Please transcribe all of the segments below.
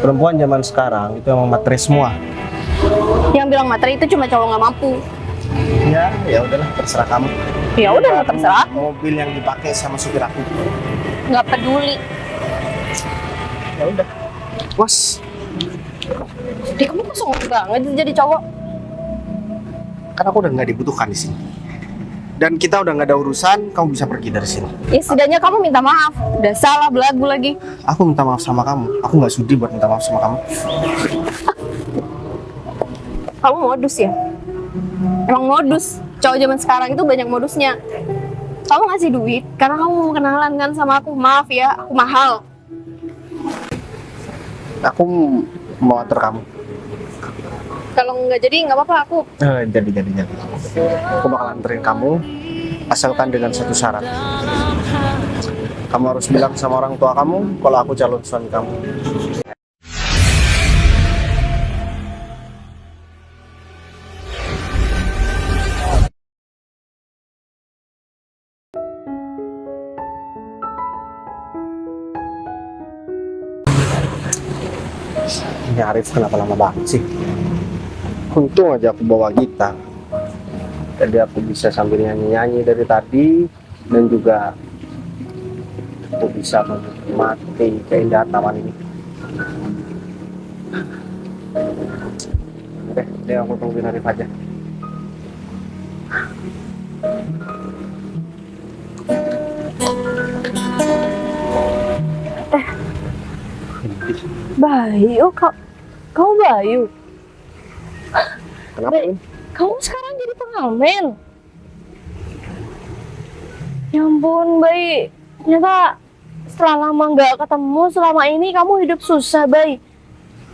Perempuan zaman sekarang itu emang materi semua. Yang bilang materi itu cuma cowok nggak mampu. Ya udahlah, terserah kamu. Ya udah, nggak terserah. Mobil yang dipakai sama supir aku. Nggak peduli. Ya udah. Was. Dih, kamu kok songong banget jadi cowok. Kan aku udah nggak dibutuhkan di sini. Dan kita udah nggak ada urusan, kamu bisa pergi dari sini. Ya setidaknya kamu minta maaf. Udah salah belagu lagi. Aku minta maaf sama kamu. Aku nggak sudi buat minta maaf sama kamu. Kamu modus ya? Emang modus. Cowok zaman sekarang itu banyak modusnya. Kamu ngasih duit karena kamu mau kenalan kan sama aku. Maaf ya, aku mahal. Aku mau atur kamu. Kalau nggak jadi nggak apa-apa aku. Jadi. Aku bakal anterin kamu, asalkan dengan satu syarat. Kamu harus bilang sama orang tua kamu kalau aku calon suami kamu. Ini Arif kenapa lama banget sih? Untung aja aku bawa gitar. Jadi aku bisa sambil nyanyi-nyanyi dari tadi. Dan juga aku bisa menikmati keindahan taman ini. Deh aku tungguin Arif aja. Bayu, kamu Bayu. Kenapa? Kamu sekarang jadi pengamen. Ya ampun, Bay. Ternyata setelah lama nggak ketemu, selama ini kamu hidup susah, Bay.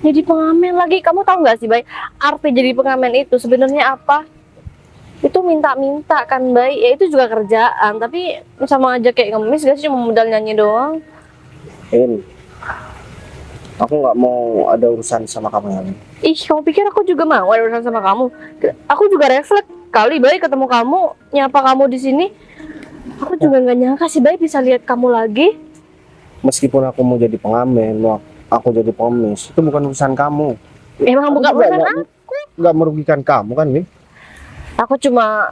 Jadi pengamen lagi. Kamu tahu nggak sih, Bay? Arti jadi pengamen itu sebenarnya apa? Itu minta-minta kan, Bay. Ya itu juga kerjaan. Tapi sama aja kayak ngemis, gak sih? Cuma modal nyanyi doang. Aku nggak mau ada urusan sama kamu lagi. Ih, kamu pikir aku juga mau ada urusan sama kamu? Aku juga refleks kali, Bay, ketemu kamu, nyapa kamu di sini. Aku juga nggak nyangka sih, Bay, bisa lihat kamu lagi. Meskipun aku mau jadi pengamen, mau aku jadi pengemis, itu bukan urusan kamu. Emang bukan urusan aku. Nggak merugikan kamu kan, Min? Aku cuma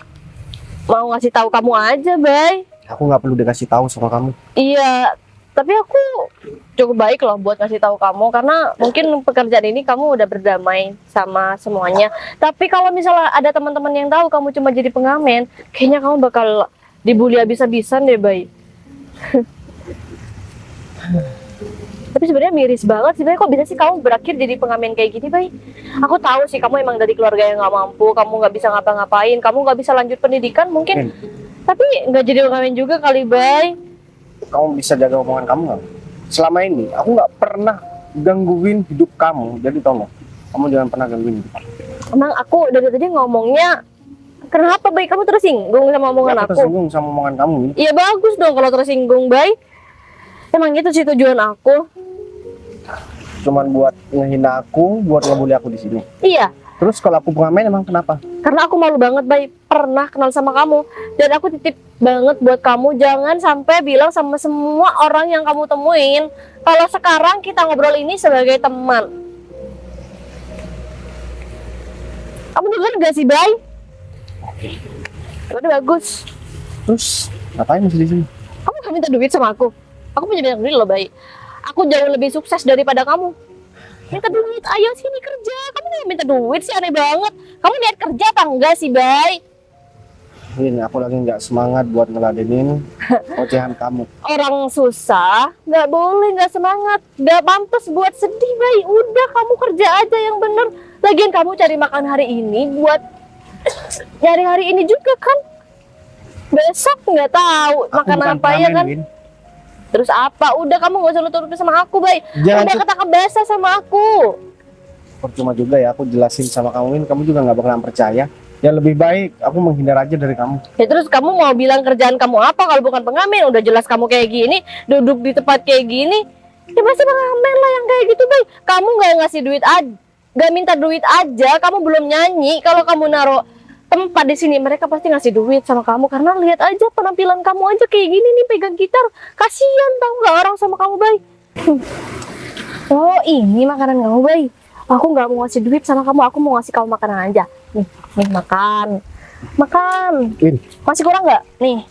mau ngasih tahu kamu aja, Bay. Aku nggak perlu dikasih tahu sama kamu. Iya, tapi aku cukup baik loh buat ngasih tahu kamu karena mungkin pekerjaan ini kamu udah berdamai sama semuanya. Tapi kalau misalnya ada teman-teman yang tahu kamu cuma jadi pengamen, kayaknya kamu bakal dibully habis-habisan deh, Bay. Tapi sebenarnya miris banget sih, Bay. Kok bisa sih kamu berakhir jadi pengamen kayak gini, Bay? Aku tahu sih kamu emang dari keluarga yang nggak mampu, kamu nggak bisa ngapa-ngapain, kamu nggak bisa lanjut pendidikan mungkin. Tapi nggak jadi pengamen juga kali, Bay. Kamu bisa jaga omongan kamu nggak? Selama ini aku nggak pernah gangguin hidup kamu, jadi tolong kamu jangan pernah gangguin hidup aku. Emang aku dari tadi ngomongnya kenapa, Bay? Kamu tersinggung sama omongan Aku aku? tersinggung sama omongan kamu ini. Iya bagus dong kalau tersinggung, Bay. Emang itu sih tujuan aku. Cuman buat ngehina aku, buat ngebully aku di sini. Iya, Terus kalau aku pengamen emang kenapa? karena aku malu banget, Bay, pernah kenal sama kamu. Dan aku titip banget buat kamu, jangan sampai bilang sama semua orang yang kamu temuin kalau sekarang kita ngobrol ini sebagai teman. Kamu dengar gak sih, Bay? Udah bagus. Terus ngapain masih di sini? Kamu gak minta duit sama aku? Aku punya banyak duit loh, Bay. Aku jauh lebih sukses daripada kamu. Minta duit, ayo sini kerja. Kamu gak minta duit sih, aneh banget. Kamu lihat kerja apa enggak sih, Bay? Ini aku lagi nggak semangat buat ngeladenin ocehan kamu. Orang susah, nggak boleh nggak semangat. Nggak pantas buat sedih, Bay. Udah, kamu kerja aja yang bener. Lagian kamu cari makan hari ini buat nyari hari ini juga kan. Besok nggak tahu makan apa ya kan. Win. Terus apa? Udah, kamu nggak usah nutup sama aku, Bay. Jangan Udah kata basah sama aku. Percuma juga ya aku jelasin sama kamu, Win. Kamu juga nggak bakalan percaya. Ya lebih baik aku menghindar aja dari kamu. Ya terus kamu mau bilang kerjaan kamu apa kalau bukan pengamen? Udah jelas kamu kayak gini, duduk di tempat kayak gini. Ya pasti pengamen lah yang kayak gitu, Bay. Kamu nggak ngasih duit aja, nggak minta duit aja. Kamu belum nyanyi. Kalau kamu naruh tempat di sini, mereka pasti ngasih duit sama kamu. Karena lihat aja penampilan kamu aja kayak gini nih, pegang gitar. Kasian tau nggak orang sama kamu, Bay. Oh, ini makanan kamu, Bay. Aku nggak mau ngasih duit sama kamu, aku mau ngasih kamu makanan aja. Nih makan. Makan. Win, Masih kurang nggak? Nih.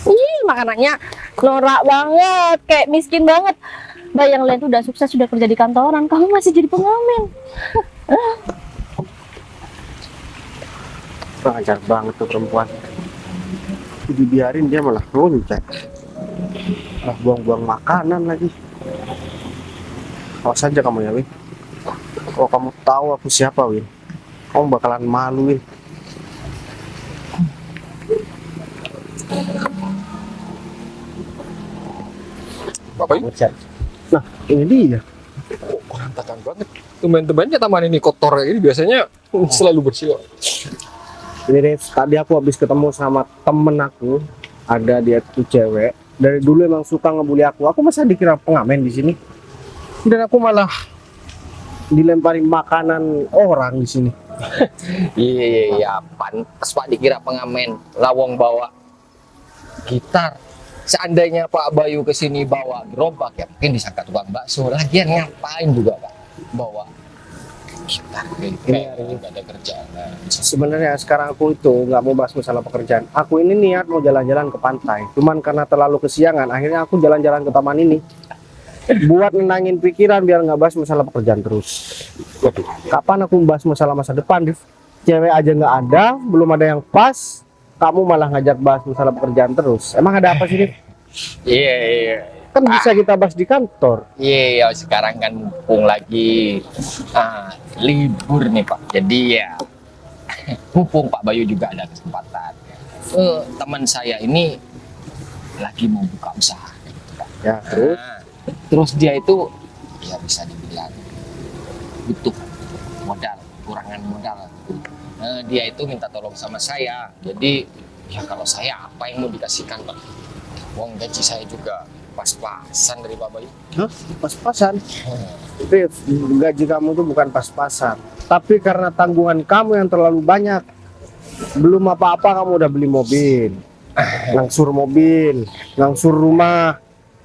Ih, makanannya norak banget, kayak miskin banget. Bay, yang lain tuh udah sukses, sudah kerja di kantoran, kamu masih jadi pengamen. kurang ajar banget tuh perempuan. Dibiarin dia malah loncat. Malah buang-buang makanan lagi. Awas aja kamu ya, Win. Kalau kamu tahu aku siapa, Win, kamu bakalan malu, Win. Bapak Yu, Loncat. Nah, ini dia. berantakan banget. Teman-temannya taman ini kotor kayak ini biasanya selalu bersih kok. Ini deh, tadi aku habis ketemu sama temen aku. Ada dia tuh cewek. Dari dulu emang suka ngebully aku. Aku masa dikira pengamen di sini. Dan aku malah dilemparin makanan orang di sini. Iya, pantas Pak dikira pengamen. Lawong bawa gitar. Seandainya Pak Bayu kesini bawa gerobak ya mungkin disangka tukang bakso. Lagian ngapain juga Pak bawa gitar kayak nggak ada kerjaan. Sebenarnya sekarang aku itu nggak mau bahas masalah pekerjaan. Aku ini niat mau jalan-jalan ke pantai. Cuman karena terlalu kesiangan, akhirnya aku jalan-jalan ke taman ini. Buat nenangin pikiran biar nggak bahas masalah pekerjaan terus. Waduh, Kapan aku bahas masalah masa depan, Div? Cewek aja nggak ada, belum ada yang pas. Kamu malah ngajak bahas masalah pekerjaan terus. Emang ada apa sih, Div? Iya. Kan bisa kita bahas di kantor. Iya, sekarang kan mumpung lagi libur nih Pak. Jadi ya mumpung Pak Bayu juga ada kesempatan. Teman saya ini lagi mau buka usaha. Ya, terus Terus dia itu ya bisa dibilang butuh modal, kurangan modal. Dia itu minta tolong sama saya. Jadi ya kalau saya apa yang mau dikasihkan Pak? Uang gaji saya juga pas-pasan dari Pak Bayu. hah? Pas-pasan. Div, gaji kamu tuh bukan pas-pasan. Tapi karena tanggungan kamu yang terlalu banyak. Belum apa-apa kamu udah beli mobil. Ngangsur mobil, ngangsur rumah.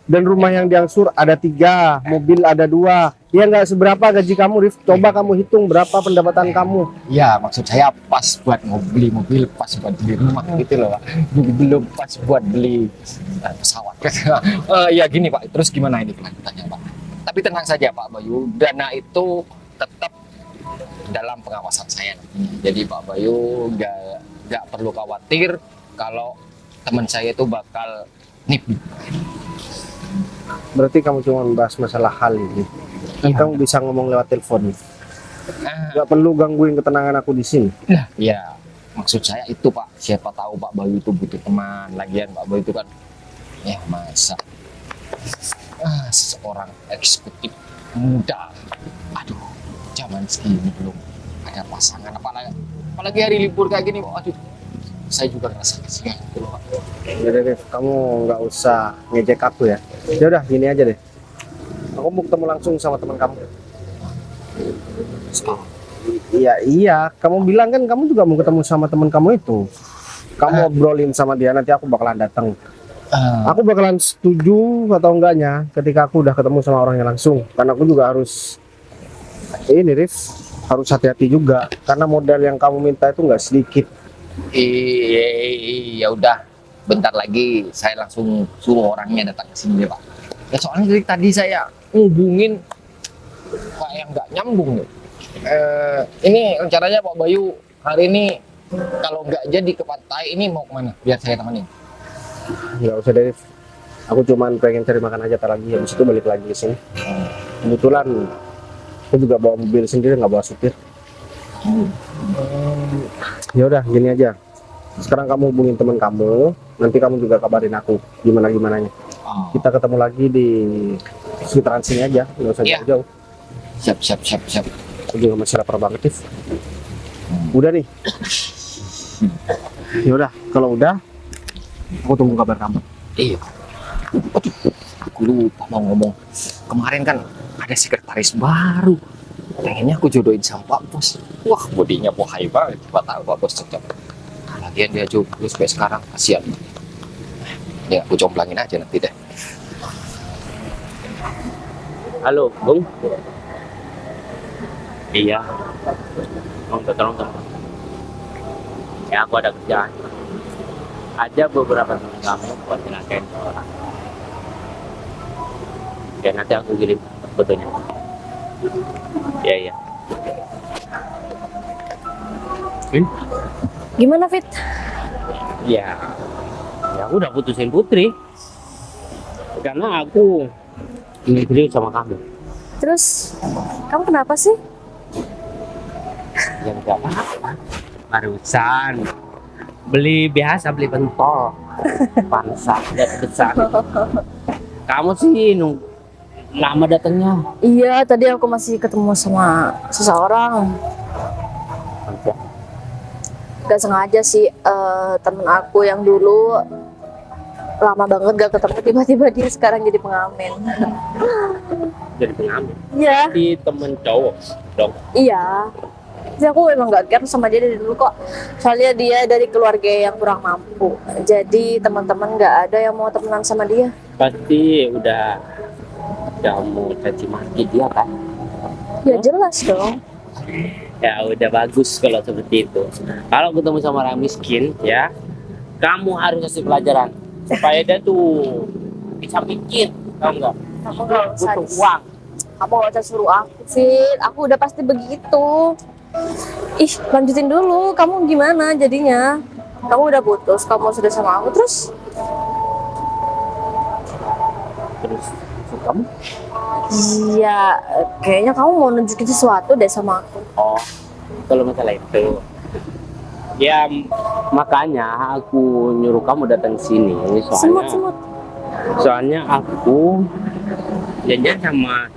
Dan rumah yang diangsur ada 3, mobil ada 2. Ya nggak seberapa gaji kamu, Rif. Coba kamu hitung berapa pendapatan kamu. Ya maksud saya pas buat beli mobil, pas buat beli rumah gitu loh Pak. Belum pas buat beli pesawat. Ya gini Pak, terus gimana ini kelanjutannya Pak? Tapi tenang saja Pak Bayu, dana itu tetap dalam pengawasan saya. Jadi Pak Bayu nggak perlu khawatir kalau teman saya itu bakal nipu. Berarti kamu cuma bahas masalah hal ini. Dan kamu bisa ngomong lewat telepon. Nggak perlu gangguin ketenangan aku di sini. Ya maksud saya itu Pak, siapa tahu Pak Bayu itu butuh teman. Lagian Pak Bayu itu kan ya masa seorang eksekutif muda, aduh zaman segini belum ada pasangan, apalagi hari libur kayak gini, aduh saya juga ngerasa kasihan gitu loh Pak. Jadi Rif, kamu nggak usah ngejek aku ya. Ya udah, gini aja deh. Aku mau ketemu langsung sama teman kamu. Iya, kamu bilang kan kamu juga mau ketemu sama teman kamu itu. Kamu obrolin sama dia, nanti aku bakalan datang. Aku bakalan setuju atau enggaknya ketika aku udah ketemu sama orangnya langsung. Karena aku juga harus ini, Rif, harus hati-hati juga. Karena modal yang kamu minta itu nggak sedikit. Iya udah, bentar lagi saya langsung suruh orangnya datang ke sini Pak. Ya soalnya dari tadi saya ngubungin kayak nggak nyambung nih. Ini rencananya Pak Bayu hari ini kalau nggak jadi ke pantai ini mau kemana? Biar saya temenin. Nggak usah deh, Rif. Aku cuman pengen cari makan aja tar lagi. Habis itu balik lagi ke sini. Kebetulan aku juga bawa mobil sendiri, nggak bawa supir. Ya udah, gini aja. Sekarang kamu hubungin teman kamu, nanti kamu juga kabarin aku gimananya. Kita ketemu lagi di sekitaran sini aja, nggak usah Iya. jauh-jauh. Siap. Aku juga masih lapar banget, Tif. Udah nih. Ya udah, kalau udah, aku tunggu kabar kamu. Iya. Aduh, aku lupa mau ngomong. Kemarin kan ada sekretaris baru. Pengennya aku jodohin sama Pak Bos. Wah, bodinya pohai banget. Coba tahu Pak Bos cocok. Lagian dia jomblo sampai sekarang, kasihan. Ya, aku comblangin aja nanti deh. Halo, Bung. Iya. Mau minta tolong sama. Ya, aku ada kerjaan. Ada beberapa teman kamu buat nyelakain orang. Ya, nanti aku kirim fotonya. Iya, iya. Gimana, Fit? Ya, ya aku udah putusin Putri. Karena aku ingin serius sama kamu. Terus, kamu kenapa sih? Ya enggak apa-apa. Barusan beli biasa, beli pentol. Pansa dan besar. Kamu sih lama datangnya. Iya, tadi aku masih ketemu sama seseorang. Gak sengaja sih, temen aku yang dulu lama banget gak ketemu, tiba-tiba dia sekarang jadi pengamen. Jadi pengamen. Iya. Di temen cowok dong. Iya. Tapi aku emang gak care sama dia dari dulu kok. Soalnya dia dari keluarga yang kurang mampu. Jadi teman-teman gak ada yang mau temenan sama dia. Pasti udah mau caci maki dia kan? Ya jelas dong. Ya udah bagus kalau seperti itu. Kalau ketemu sama orang miskin ya, kamu harus kasih pelajaran supaya dia tuh bisa mikir, tau nggak? Kamu gak usah, Butuh uang. kamu gak usah suruh aku, Fit. Aku udah pasti begitu. Ih, lanjutin dulu. Kamu gimana jadinya? Kamu udah putus, kamu sudah sama aku, terus? Terus kamu? Iya, kayaknya kamu mau nunjukin sesuatu deh sama aku. Oh, kalau masalah itu, ya makanya aku nyuruh kamu datang sini. Semut-semut. Soalnya aku janjian sama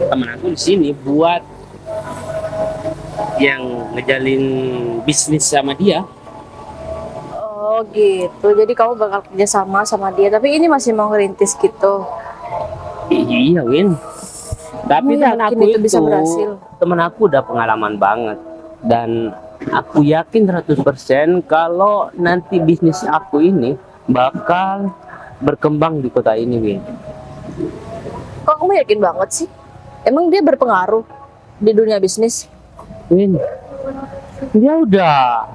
teman aku di sini buat yang ngejalin bisnis sama dia. Oh gitu, jadi kamu bakal kerja sama dia. Tapi ini masih mau ngerintis gitu. Iya, Win. Tapi Kamu temen yakin aku itu bisa berhasil? temen aku udah pengalaman banget. Dan aku yakin 100% kalau nanti bisnis aku ini bakal berkembang di kota ini, Win. Kok kamu yakin banget sih? Emang dia berpengaruh di dunia bisnis? Win, dia udah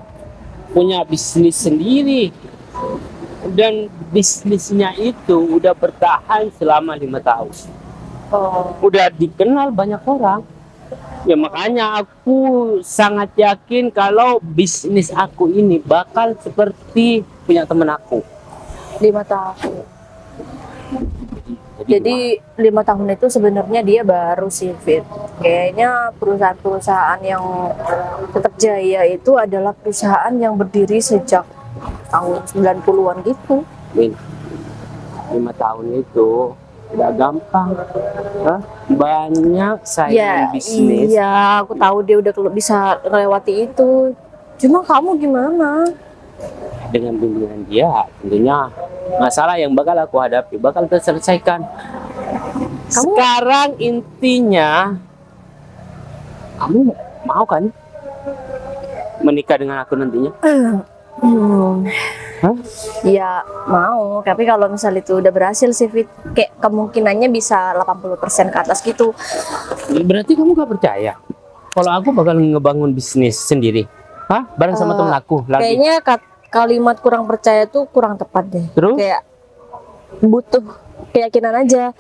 punya bisnis sendiri. Dan bisnisnya itu udah bertahan selama 5 tahun. Oh, Udah dikenal banyak orang. Ya makanya aku sangat yakin kalau bisnis aku ini bakal seperti punya temen aku. 5 tahun. Jadi 5 tahun itu sebenarnya dia baru sih, Fit. Kayaknya perusahaan-perusahaan yang tetap jaya itu adalah perusahaan yang berdiri sejak tahun 90-an gitu. Win, 5 tahun itu udah gampang. Hah? Banyak saingan bisnis. Iya, aku tahu dia udah bisa melewati itu. Cuma kamu gimana? Dengan bimbingan dia, tentunya masalah yang bakal aku hadapi bakal terselesaikan. Sekarang intinya, kamu mau kan menikah dengan aku nantinya? Hah? Ya mau, tapi kalau misal itu udah berhasil sih, Fit, kayak kemungkinannya bisa 80% ke atas gitu. Berarti kamu gak percaya kalau aku bakal ngebangun bisnis sendiri? Hah? Bareng sama temen aku lagi. Kayaknya kalimat kurang percaya tuh kurang tepat deh. Terus? Kayak butuh keyakinan aja.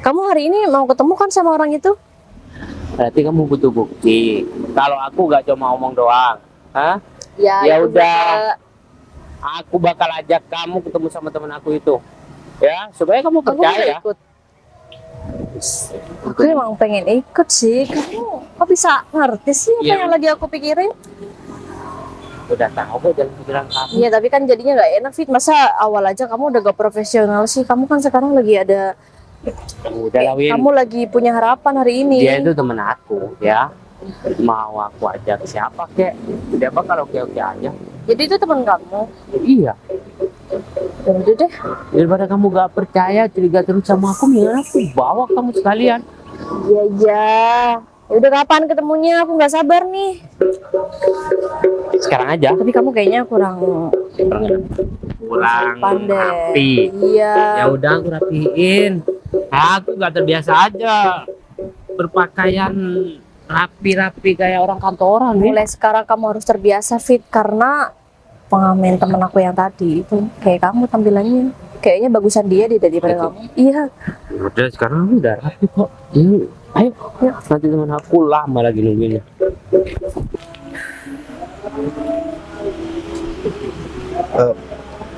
Kamu hari ini mau ketemu kan sama orang itu? Berarti kamu butuh bukti. Kalau aku gak cuma ngomong doang. Hah? Ya itu udah. juga. Aku bakal ajak kamu ketemu sama temen aku itu. Ya, supaya kamu Aku mau percaya. ikut. Aku emang pengen ikut sih. Kamu kok bisa ngerti sih apa Iya. yang lagi aku pikirin? Udah tahu kok jalan pikiran kamu. Iya, tapi kan jadinya nggak enak, Fit. Masa awal aja kamu udah gak profesional sih? Kamu kan sekarang lagi ada, Udah lah, Win. kamu lagi punya harapan hari ini. Dia itu temen aku, ya. Mau aku ajak siapa kek? Dia bakal oke-oke aja. Jadi itu teman kamu. Iya. Ya udah deh. Daripada kamu gak percaya, curiga terus sama aku, mendingan aku bawa kamu sekalian. Iya, iya. Ya udah, kapan ketemunya? Aku nggak sabar nih. Sekarang aja. Tapi kamu kayaknya kurang Pulang pandai. rapi. Iya. Ya udah, aku rapiin. Aku nggak terbiasa aja berpakaian rapi-rapi kayak orang kantoran nih. Mulai sekarang kamu harus terbiasa Fit, karena pengamen temen aku yang tadi itu kayak kamu tampilannya. Kayaknya bagusan dia daripada kamu. Iya. Udah sekarang aku udah rapi kok. Ayo, ya. Nanti teman aku lama lagi nungguinnya.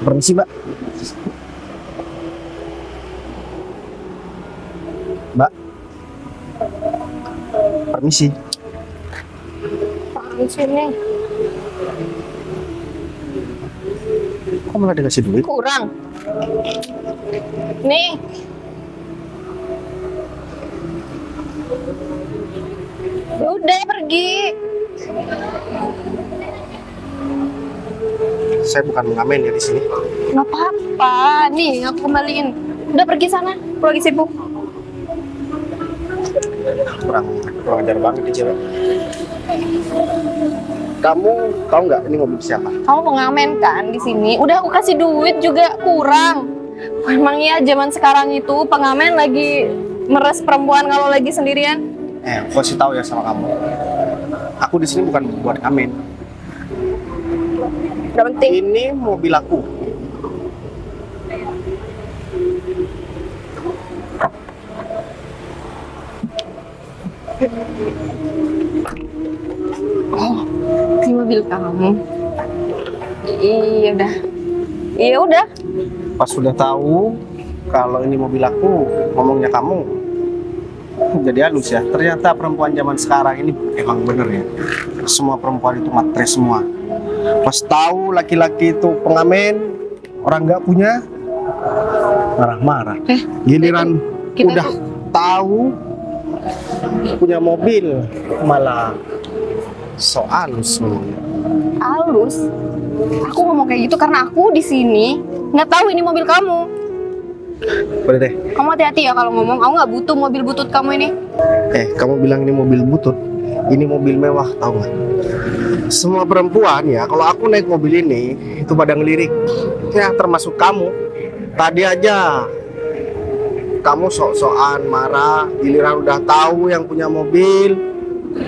Permisi, Mbak. Mbak. Permisi. Di sini Kok malah dikasih duit? kurang. Nih. Udah pergi. Saya bukan mengamen ya di sini. Nggak apa-apa. Nih, aku kembaliin. Udah pergi sana. Aku lagi sibuk. Kurang ajar banget nih cewek. Kamu tahu nggak ini mobil siapa? Kamu pengamen kan di sini? Udah aku kasih duit juga kurang. Emangnya zaman sekarang itu pengamen lagi meres perempuan kalau lagi sendirian? Aku kasih tahu ya sama kamu. Aku di sini bukan buat ngamen. Udah penting. Ini mobil aku. Oh, ini mobil kamu. Iya udah. Iya udah. Pas sudah tahu kalau ini mobil aku, ngomongnya kamu jadi halus ya. Ternyata perempuan zaman sekarang ini emang bener ya. Semua perempuan itu matre semua. Pas tahu laki-laki itu pengamen, orang nggak punya, marah-marah. Giliran kita udah tahu punya mobil, malah so halus semuanya. Halus. Aku ngomong kayak gitu karena aku di sini nggak tahu ini mobil kamu. Boleh deh. Kamu hati-hati ya kalau ngomong. Aku nggak butuh mobil butut kamu ini. Kamu bilang ini mobil butut, ini mobil mewah, tahu nggak? Semua perempuan ya, kalau aku naik mobil ini, itu pada ngelirik. Ya, termasuk kamu. Tadi aja, kamu sok-sokan marah, giliran udah tahu yang punya mobil.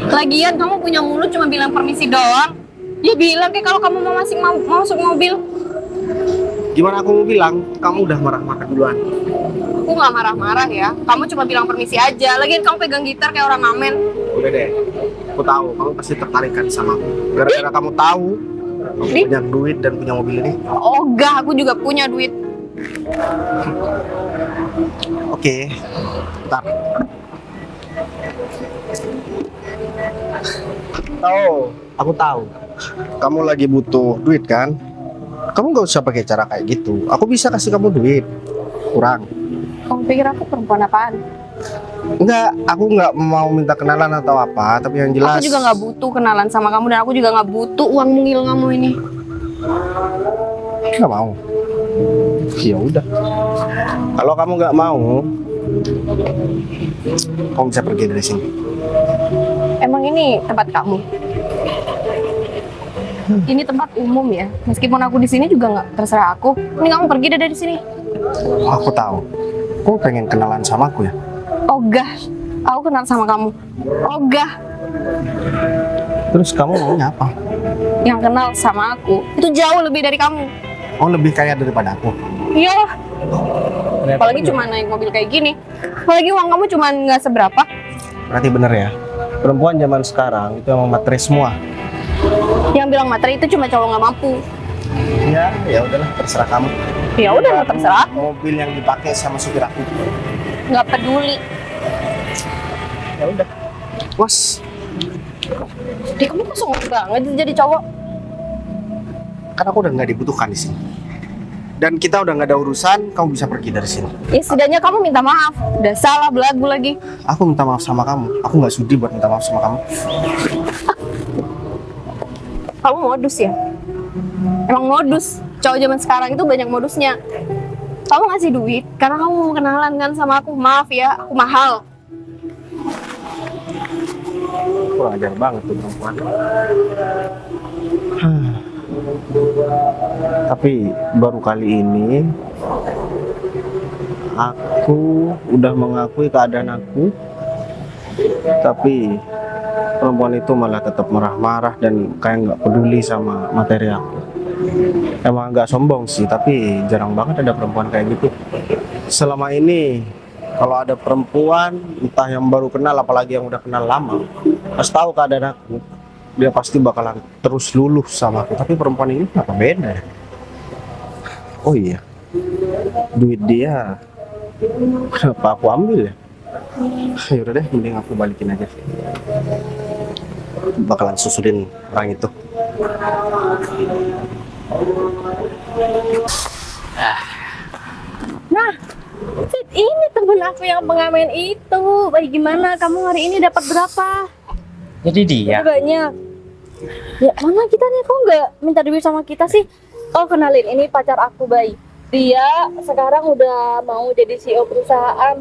Lagian kamu punya mulut cuma bilang permisi doang. Ya bilang kayak kalau kamu mau masuk mobil. Gimana aku mau bilang, kamu udah marah-marah duluan. Aku nggak marah-marah ya. Kamu cuma bilang permisi aja. Lagian kamu pegang gitar kayak orang ngamen. Udah deh, aku tahu kamu pasti tertarikan sama aku. Gara-gara kamu tahu, aku punya duit dan punya mobil ini. Ogah, aku juga punya duit. Oke, bentar. Aku tahu. Kamu lagi butuh duit kan? Kamu nggak usah pakai cara kayak gitu. Aku bisa kasih kamu duit. Kurang. Kamu pikir aku perempuan apaan? Enggak, aku nggak mau minta kenalan atau apa. Tapi yang jelas. Aku juga nggak butuh kenalan sama kamu dan aku juga nggak butuh uang mungil kamu ini. Nggak mau. Ya udah. Kalau kamu nggak mau, kamu bisa pergi dari sini. Emang ini tempat kamu? Ini tempat umum ya. Meskipun aku di sini juga nggak terserah aku. Ini kamu pergi deh dari sini. Aku tahu. Kamu pengen kenalan sama aku ya? Ogah, aku kenal sama kamu. Ogah, Terus kamu maunya apa? yang kenal sama aku itu jauh lebih dari kamu. Oh, lebih kaya daripada aku. Iyalah. Apalagi cuma naik mobil kayak gini. Apalagi uang kamu cuma nggak seberapa. Berarti bener ya. Perempuan zaman sekarang itu emang materi semua. Yang bilang materi itu cuma cowok nggak mampu. Ya udahlah, terserah kamu. Ya udah, nggak terserah aku. Mobil yang dipakai sama supir aku. Nggak peduli. Ya udah. Was. Deh, kamu kok songong banget jadi cowok. Kan aku udah nggak dibutuhkan di sini. Dan kita udah nggak ada urusan, kamu bisa pergi dari sini. Ya setidaknya kamu minta maaf. Udah salah belagu lagi. Aku minta maaf sama kamu. Aku nggak sudi buat minta maaf sama kamu. Kamu modus ya? Emang modus. Cowok zaman sekarang itu banyak modusnya. Kamu ngasih duit karena kamu mau kenalan kan sama aku. Maaf ya, aku mahal. Kurang ajar banget tuh perempuan. Tapi baru kali ini aku udah mengakui keadaan aku, tapi perempuan itu malah tetap marah-marah dan kayak nggak peduli sama materi aku. Emang agak sombong sih, tapi jarang banget ada perempuan kayak gitu. Selama ini kalau ada perempuan, entah yang baru kenal apalagi yang udah kenal lama, pas tahu keadaan aku, dia pasti bakalan terus luluh sama aku. Tapi perempuan ini kenapa beda ya? Oh iya, duit dia kenapa aku ambil ya? Yaudah deh, mending aku balikin aja. Bakalan susulin orang itu. Nah, Fit, ini temen aku yang pengamen itu. Baik, gimana? Kamu hari ini dapat berapa? Jadi dia. Udah banyak. Ya, mana kita nih? Kok nggak minta duit sama kita sih? Oh, kenalin, ini pacar aku, Bay. Dia sekarang udah mau jadi CEO perusahaan.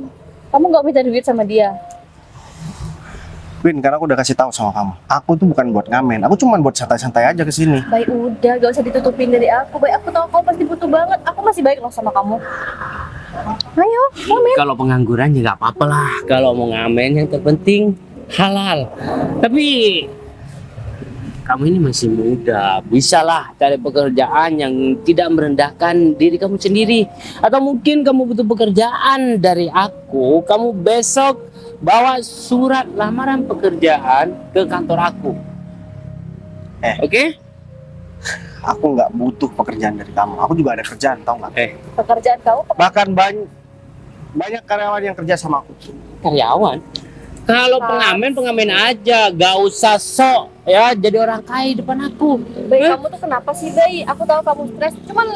Kamu nggak minta duit sama dia? Win, karena aku udah kasih tahu sama kamu, aku tuh bukan buat ngamen, aku cuma buat santai-santai aja kesini. Baik, udah, gak usah ditutupin dari aku. Baik, aku tahu kamu pasti butuh banget. Aku masih baik loh sama kamu. Ayo, ngamen. Kalau pengangguran ya nggak apa-apa lah. Kalau mau ngamen yang terpenting halal. Tapi kamu ini masih muda, bisalah cari pekerjaan yang tidak merendahkan diri kamu sendiri. Atau mungkin kamu butuh pekerjaan dari aku, kamu besok bawa surat lamaran pekerjaan ke kantor aku. Oke? Aku nggak butuh pekerjaan dari kamu, aku juga ada kerjaan, tau nggak? Pekerjaan kamu Bahkan banyak karyawan yang kerja sama aku. Karyawan. Kalau pengamen aja, gak usah sok ya jadi orang kaya depan aku. Baik, kamu tuh kenapa sih, Bay? Aku tahu kamu stres, cuman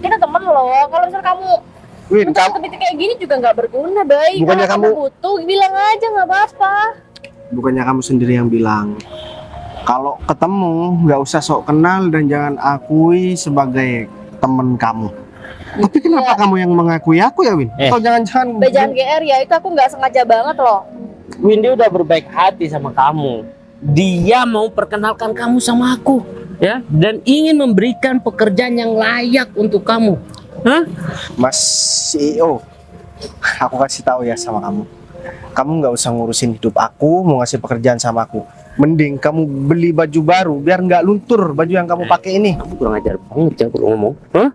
kita temen loh. Kalau misal kamu Win, untuk kayak gini juga nggak berguna, Bay. Bukannya Kalau kamu- butuh, bilang aja, nggak apa-apa. bukannya kamu sendiri yang bilang kalau ketemu nggak usah sok kenal dan jangan akui sebagai temen kamu. Tapi kenapa kamu yang mengakui aku ya, Win? Atau jangan-jangan Bay, jangan GR ya, itu aku nggak sengaja banget loh. Windy udah berbaik hati sama kamu. Dia mau perkenalkan kamu sama aku, ya, dan ingin memberikan pekerjaan yang layak untuk kamu. Hah? Mas CEO, aku kasih tahu ya sama kamu. Kamu nggak usah ngurusin hidup aku, mau ngasih pekerjaan sama aku. Mending kamu beli baju baru biar nggak luntur baju yang kamu pakai ini. Kamu kurang ajar banget ya kalau ngomong. Hah?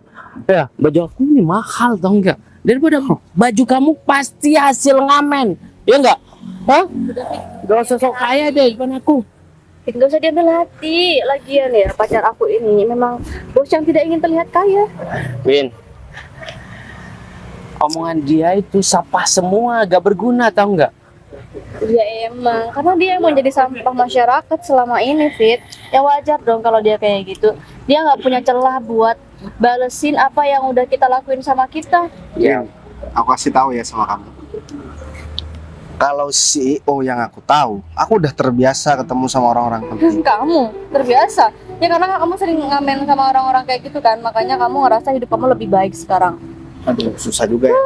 Ya, baju aku ini mahal tau enggak? Daripada baju kamu pasti hasil ngamen. Ya enggak? Hah? Gak usah sok kaya deh depan aku. Nggak usah diambil hati. Lagian ya, pacar aku ini memang bos yang tidak ingin terlihat kaya. Win, omongan dia itu sampah semua, gak berguna tau enggak? Ya emang, karena dia emang jadi sampah masyarakat selama ini, Fit. Ya wajar dong kalau dia kayak gitu. Dia nggak punya celah buat balesin apa yang udah kita lakuin sama kita. Ya, aku kasih tahu ya sama kamu. Kalau CEO yang aku tahu, aku udah terbiasa ketemu sama orang-orang penting. Kamu terbiasa. Ya karena kamu sering ngamen sama orang-orang kayak gitu kan, makanya kamu ngerasa hidup kamu lebih baik sekarang. Aduh, susah juga ya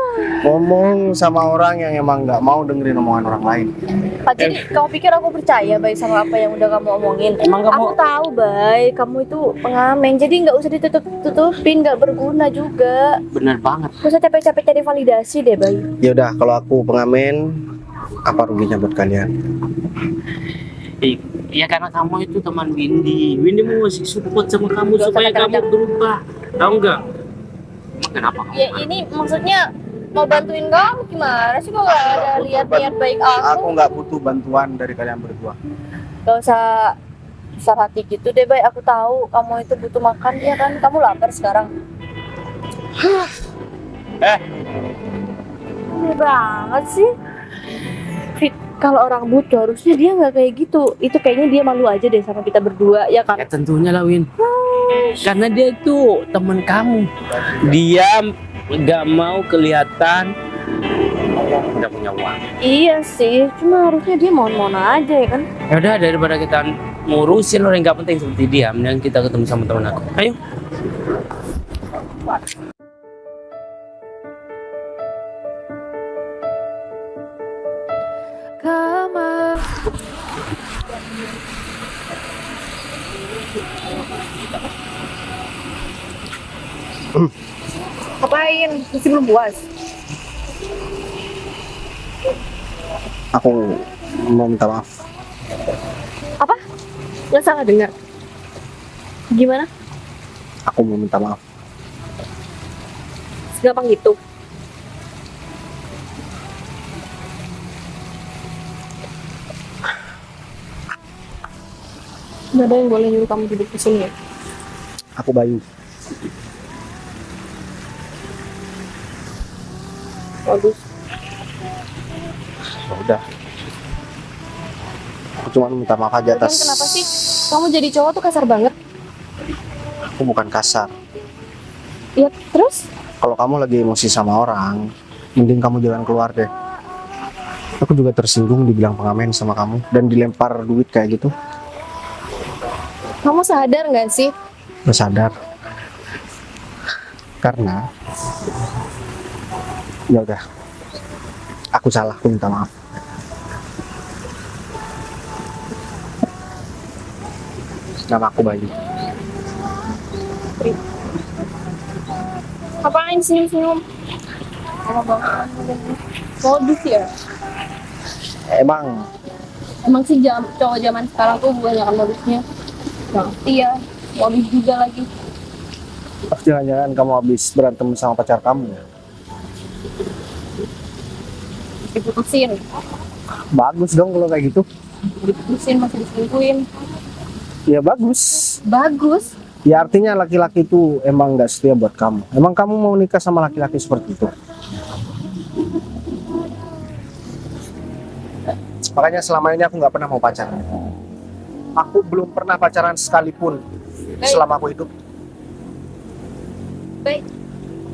ngomong sama orang yang emang nggak mau dengerin omongan orang lain. Pak, jadi kamu pikir aku percaya, Bay, sama apa yang udah kamu omongin? Emang kamu- Aku tahu, Bay, kamu itu pengamen, jadi nggak usah ditutup-tutupin, nggak berguna juga. Bener banget. Gak usah capek-capek cari validasi deh, Bay. Ya udah, kalau aku pengamen, apa ruginya buat kalian? Ya karena kamu itu teman Windy. Windy mau ngasih support sama kamu Gak usah supaya kamu kacang-kacang. berubah. Tahu enggak? Emang kenapa kamu? Ya ini maksudnya mau bantuin kamu gimana sih, kok nggak ada lihat niat baik aku? Aku nggak butuh bantuan dari kalian berdua. Gak usah besar hati gitu deh, Bay. Aku tahu kamu itu butuh makan, ya kan? Kamu lapar sekarang. Ini banget sih. Fit, kalau orang butuh harusnya dia nggak kayak gitu. Itu kayaknya dia malu aja deh sama kita berdua, ya kan? Ya tentunya lah Win. Karena dia itu teman kamu. Dia nggak mau kelihatan nggak punya uang. Iya sih, cuma harusnya dia mohon-mohon aja ya kan? Ya udah, daripada kita ngurusin orang yang nggak penting seperti dia, mending kita ketemu sama teman aku. Ayo. Ngapain? Masih belum puas? Aku mau minta maaf. Apa? Nggak salah dengar. Gimana? Aku mau minta maaf. Segampang gitu. Nggak ada yang boleh nyuruh kamu duduk di sini ya? Aku Bayu. Bagus. Ya udah. Aku cuma minta maaf aja Kan atas. kenapa sih? Kamu jadi cowok tuh kasar banget. Aku bukan kasar. Ya terus? Kalau kamu lagi emosi sama orang, mending kamu jalan keluar deh. Aku juga tersinggung dibilang pengamen sama kamu dan dilempar duit kayak gitu. Kamu sadar nggak sih? Gak sadar. Karena ya udah. Aku salah, aku minta maaf. Nama aku Bayu. Ngapain senyum-senyum? Modus ya? Emang Emang sih cowok zaman sekarang tuh kebanyakan modusnya. Nggak ngerti ya, modus juga lagi. jangan-jangan kamu habis berantem sama pacar kamu ya? Diputusin, Bagus dong kalau kayak gitu. masih diselingkuhin. Ya bagus. Bagus. Ya artinya laki-laki itu emang nggak setia buat kamu. Emang kamu mau nikah sama laki-laki seperti itu? Makanya selama ini aku nggak pernah mau pacaran. Aku belum pernah pacaran sekalipun selama aku hidup. Baik,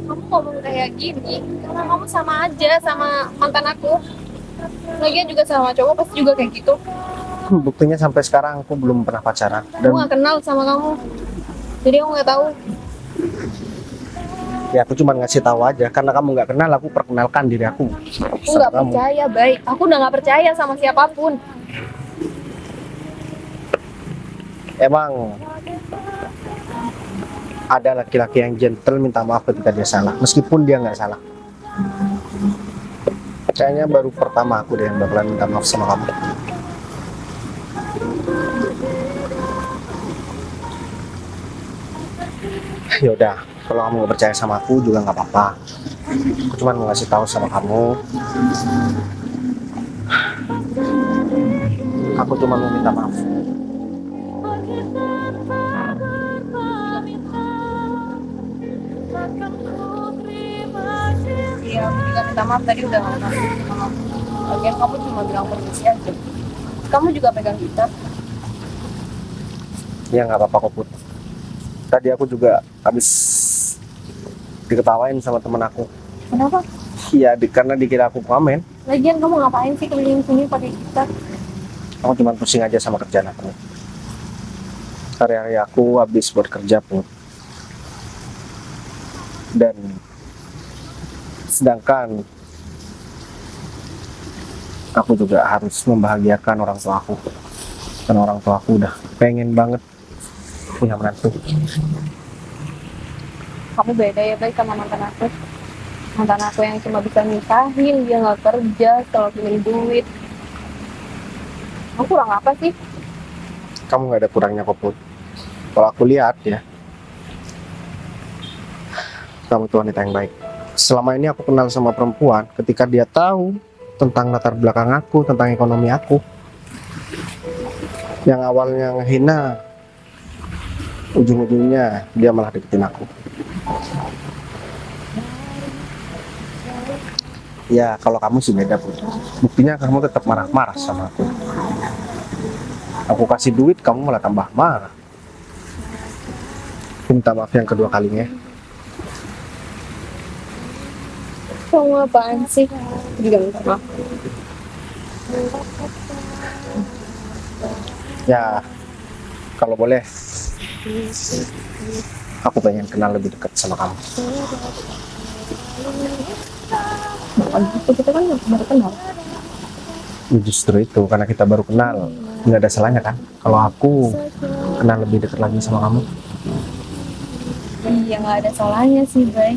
kamu ngomong kayak gini karena kamu sama aja sama mantan aku. Lagian juga sama cowok pasti juga kayak gitu. Buktinya sampai sekarang aku belum pernah pacaran. Aku Dan nggak kenal sama kamu, jadi aku nggak tahu. ya aku cuma ngasih tahu aja karena kamu nggak kenal, aku perkenalkan diri aku. Aku nggak percaya, baik. Aku udah nggak percaya sama siapapun. Emang ada laki-laki yang gentle minta maaf ketika dia salah, meskipun dia nggak salah. Kayaknya baru pertama aku deh yang bakalan minta maaf sama kamu. Ya udah, kalau kamu nggak percaya sama aku juga nggak apa-apa. Aku cuma mau ngasih tahu sama kamu. Aku cuma mau minta maaf. Iya, aku juga minta maaf tadi udah nggak kenal sama kamu. Lagian kamu cuma bilang permisi aja. Kamu juga pegang gitar. Ya nggak apa-apa kok Put. Tadi aku juga habis diketawain sama temen aku. Kenapa? Iya, karena dikira aku pengamen. Lagian kamu ngapain sih keliling sini pakai gitar? Aku cuma pusing aja sama kerjaan aku. Hari-hari aku habis buat kerja Put. Dan sedangkan aku juga harus membahagiakan orang tua aku. Dan orang tua aku udah pengen banget punya menantu. Kamu beda ya baik sama mantan aku. Mantan aku yang cuma bisa nikahin, dia nggak kerja, kalau punya duit. Aku kurang apa sih? Kamu nggak ada kurangnya kok Put. Kalau aku lihat ya, kamu tuh wanita yang baik. Selama ini aku kenal sama perempuan, ketika dia tahu tentang latar belakang aku, tentang ekonomi aku, yang awalnya ngehina, ujung-ujungnya dia malah deketin aku. Ya kalau kamu sih beda Put. Buktinya kamu tetap marah-marah sama aku. Aku kasih duit, kamu malah tambah marah. Minta maaf yang kedua kalinya. Kamu apaan sih? Juga minta maaf. Ya, kalau boleh, aku pengen kenal lebih dekat sama kamu. Nah, gitu kita kan baru kenal. Justru itu, karena kita baru kenal, nggak ada salahnya kan? Kalau aku kenal lebih dekat lagi sama kamu. Iya nggak ada salahnya sih, Bay.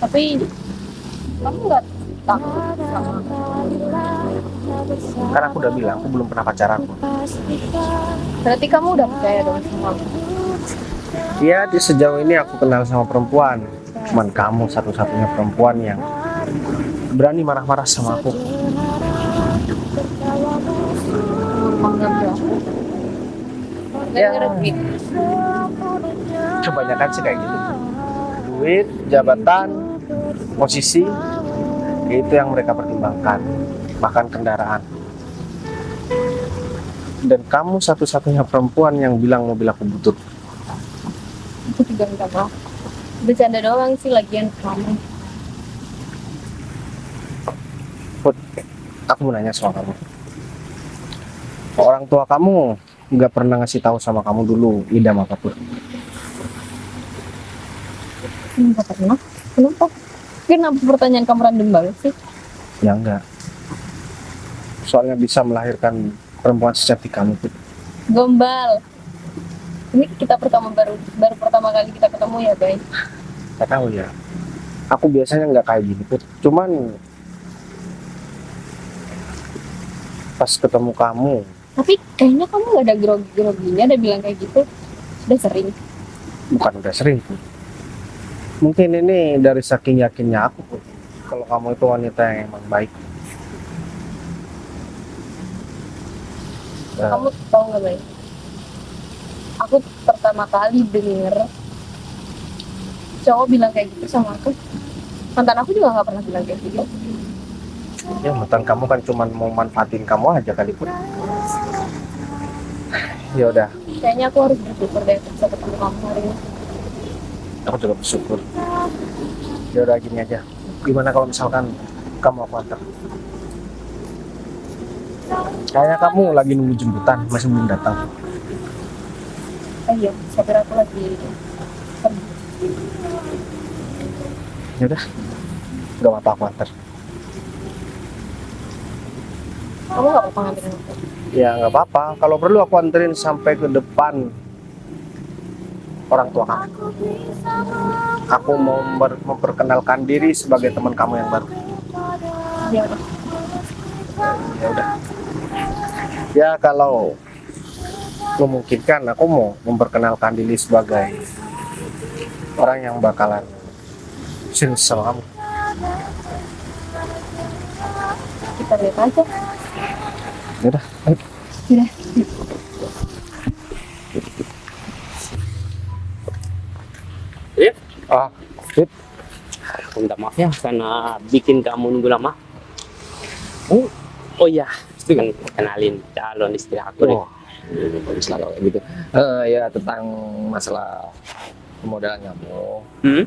Tapi kamu nggak takut sama Kan aku udah bilang aku belum pernah pacaran. Berarti kamu udah percaya dong sama aku? Ya, di sejauh ini aku kenal sama perempuan. Cuman kamu satu-satunya perempuan yang berani marah-marah sama aku. Mengambil aku. Ya. Gara-gara duit. Kebanyakan sih kayak gitu. Duit, jabatan, posisi, itu yang mereka pertimbangkan. Bahkan kendaraan. Dan kamu satu-satunya perempuan yang bilang mobil aku butut. Aku juga minta maaf. Bercanda doang sih lagian kamu. Put, aku mau nanya soal kamu. Orang tua kamu nggak pernah ngasih tahu sama kamu dulu idam apapun. Enggak pernah. Kenapa? Kenapa pertanyaan kamu random banget sih? Ya enggak. Soalnya bisa melahirkan perempuan secantik kamu, Put. Gombal. Ini kita baru pertama kali kita ketemu ya, Bay. Gak tahu ya. Aku biasanya nggak kayak gini, Put. Cuman pas ketemu kamu, Tapi kayaknya kamu gak ada grogi-groginya, ada bilang kayak gitu. Udah sering. bukan udah sering, Put. Mungkin ini dari saking yakinnya aku, Put. Kalau kamu itu wanita yang emang baik. Kamu tahu nggak, Bay? Aku pertama kali denger cowok bilang kayak gitu sama aku. Mantan aku juga nggak pernah bilang kayak gitu. Ya mantan kamu kan cuman mau manfaatin kamu aja kali, Put. Ya udah, Kayaknya aku harus bersyukur deh bisa ketemu kamu hari ini. aku juga bersyukur. Ya udah gini aja. Gimana kalau misalkan kamu aku antar? Kayaknya kamu lagi nunggu jemputan, masih belum datang. Iya, saya kira aku lagi pergi. Ya udah, nggak apa-apa aku antar. Kamu nggak apa-apa ngambilin aku? Ya nggak apa-apa. Kalau perlu aku anterin sampai ke depan orang tua kamu. Aku mau memperkenalkan diri sebagai teman kamu yang baru. Ya udah. Ya udah. Ya kalau memungkinkan aku mau memperkenalkan diri sebagai orang yang bakalan serius sama kamu. Kita lihat aja. Ya udah, ayo. Udah. Rif, Ah, Fit. aku minta maaf ya karena bikin kamu nunggu lama. Oh iya, kan kenalin calon istri aku nih. Oh, bagus lah kalau kayak gitu. Ya tentang masalah pemodalan kamu. Hmm?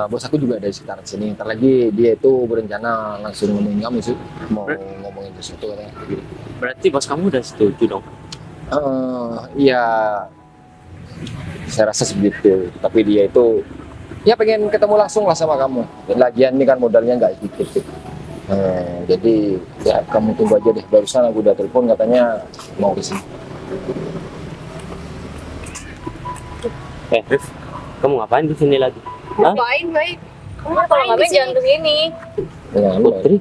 Bos aku juga dari sekitar sini. Ntar lagi dia itu berencana langsung ngomongin kamu sih. Mau ngomongin sesuatu katanya. Berarti bos kamu udah setuju dong? Ya saya rasa segitu. Tapi dia itu ya pengen ketemu langsung lah sama kamu. Dan lagian ini kan modalnya nggak sedikit. Jadi ya kamu tunggu aja deh. Barusan aku udah telepon katanya mau kesini. Rif, kamu ngapain di sini lagi? Hah? Ngapain, Bay? Kamu kalau ngapain jangan kesini. Ya, Putri?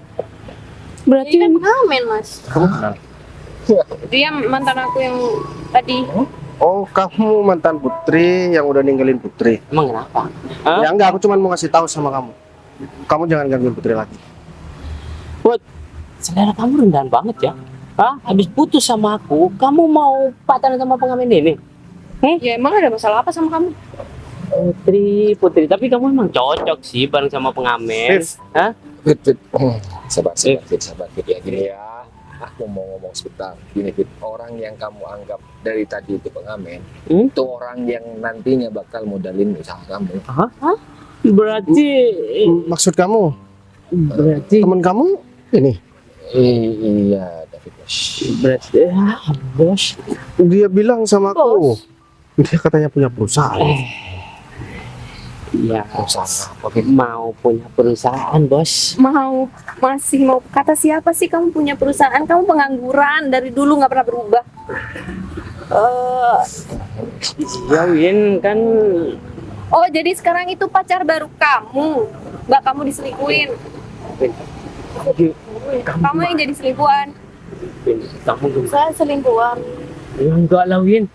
Berarti kan pengamen, Mas. Kamu kenal? Dia mantan aku yang tadi. Oh, kamu mantan Putri yang udah ninggalin Putri. Emang kenapa? Hah? Ya enggak, aku cuma mau ngasih tahu sama kamu. Kamu jangan gangguin Putri lagi. Put, selera kamu rendahan banget ya. Hah? Habis putus sama aku, kamu mau pacaran sama pengamen ini? Ya emang ada masalah apa sama kamu? Putri, tapi kamu emang cocok sih bareng sama pengamen. Rif. Hah? Fit. Sabar, Fit ya. Gini ya, aku mau ngomong sebentar. Gini, Fit. Orang yang kamu anggap dari tadi itu pengamen, itu orang yang nantinya bakal modalin usaha kamu. Berarti Maksud kamu, berarti teman kamu ini? Iya, David. berarti bos. Dia bilang sama aku, dia katanya punya perusahaan. Ya, Usaha apa, Fit? mau punya perusahaan, bos. Masih mau kata siapa sih kamu punya perusahaan? Kamu pengangguran dari dulu nggak pernah berubah. Ya, Win, kan Oh jadi sekarang itu pacar baru kamu, mbak kamu diselingkuhin. Kamu yang jadi selingkuhan. Win, kamu gimana? Saya selingkuhan. Ya, enggak lah, Win.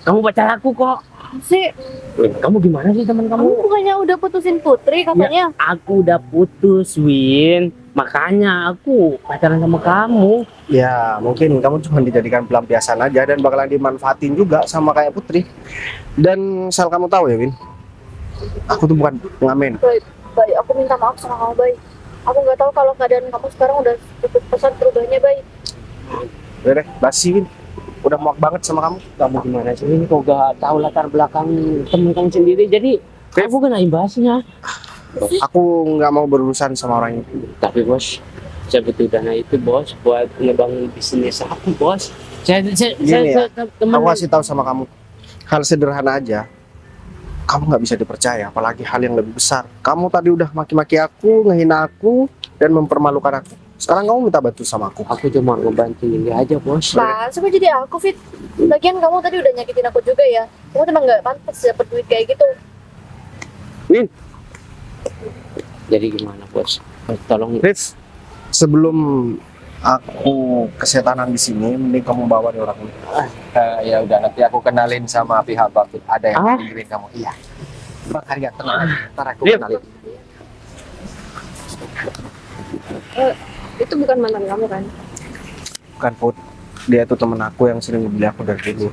Kamu pacar aku kok. Sih, Win, kamu gimana sih teman kamu kamu? bukannya udah putusin Putri katanya? Aku udah putus, Win. Makanya aku pacaran sama kamu. Ya, mungkin kamu cuma dijadikan pelampiasan aja dan bakalan dimanfaatin juga sama kayak Putri. Dan asal kamu tahu ya, Win, aku tuh bukan pengamen. Baik, aku minta maaf sama kamu, Bay. Aku nggak tahu kalau keadaan kamu sekarang udah cukup pesat berubahnya, Bay. Udah deh, basi, Win. Udah muak banget sama kamu. Kamu gimana sih? Ini kok gak tahu latar belakang temen kamu sendiri. Jadi aku kena imbasnya. Aku nggak mau berurusan sama orang itu. Tapi bos, saya butuh dana itu bos buat ngebangun bisnis aku bos. Gini ya, Temen Aku kasih tahu sama kamu, hal sederhana aja. Kamu nggak bisa dipercaya, apalagi hal yang lebih besar. Kamu tadi udah maki-maki aku, ngehina aku, dan mempermalukan aku. Sekarang kamu minta bantu sama aku. aku cuma ngebantu ini aja bos. Mas, kok jadi aku, Fit? Lagian kamu tadi udah nyakitin aku juga ya. Kamu emang nggak pantas dapet duit kayak gitu. Jadi gimana bos? Tolong Rif, sebelum aku kesetanan di sini, mending kamu bawa nih orang ini. Ya udah, nanti aku kenalin sama pihak Bang. Ada yang Ah. ngirim kamu. Iya. Bang Arya, tenang aja. Ntar aku Diam. kenalin. Itu bukan mantan kamu kan? Bukan, Put. Dia tuh temen aku yang sering beli aku dari dulu.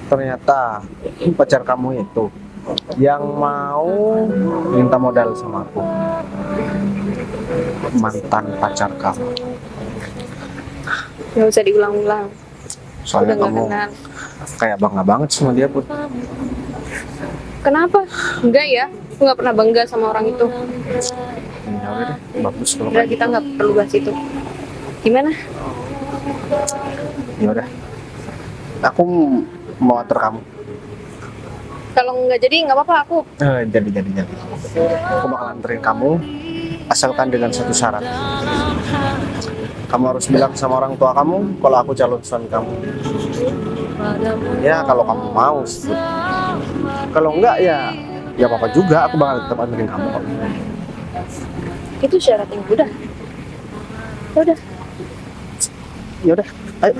Ternyata pacar kamu itu yang mau minta modal sama aku. Mantan pacar kamu. Nggak usah diulang-ulang. Soalnya kamu kayak bangga banget sama dia, Put. Kenapa? Enggak ya. Aku nggak pernah bangga sama orang itu. Ya udah deh, bagus kalau Udah, kayak kita nggak perlu bahas itu. Gimana? Ya udah. Aku mau antar kamu. Kalau nggak jadi nggak apa-apa, aku. Jadi. Aku bakal anterin kamu, asalkan dengan satu syarat. Kamu harus bilang sama orang tua kamu kalau aku calon suami kamu. Ya kalau kamu mau. Kalau enggak ya apa-apa juga. Aku bakal tetap anterin kamu kok. Itu syarat yang udah. Ya udah. Ya udah, ayo.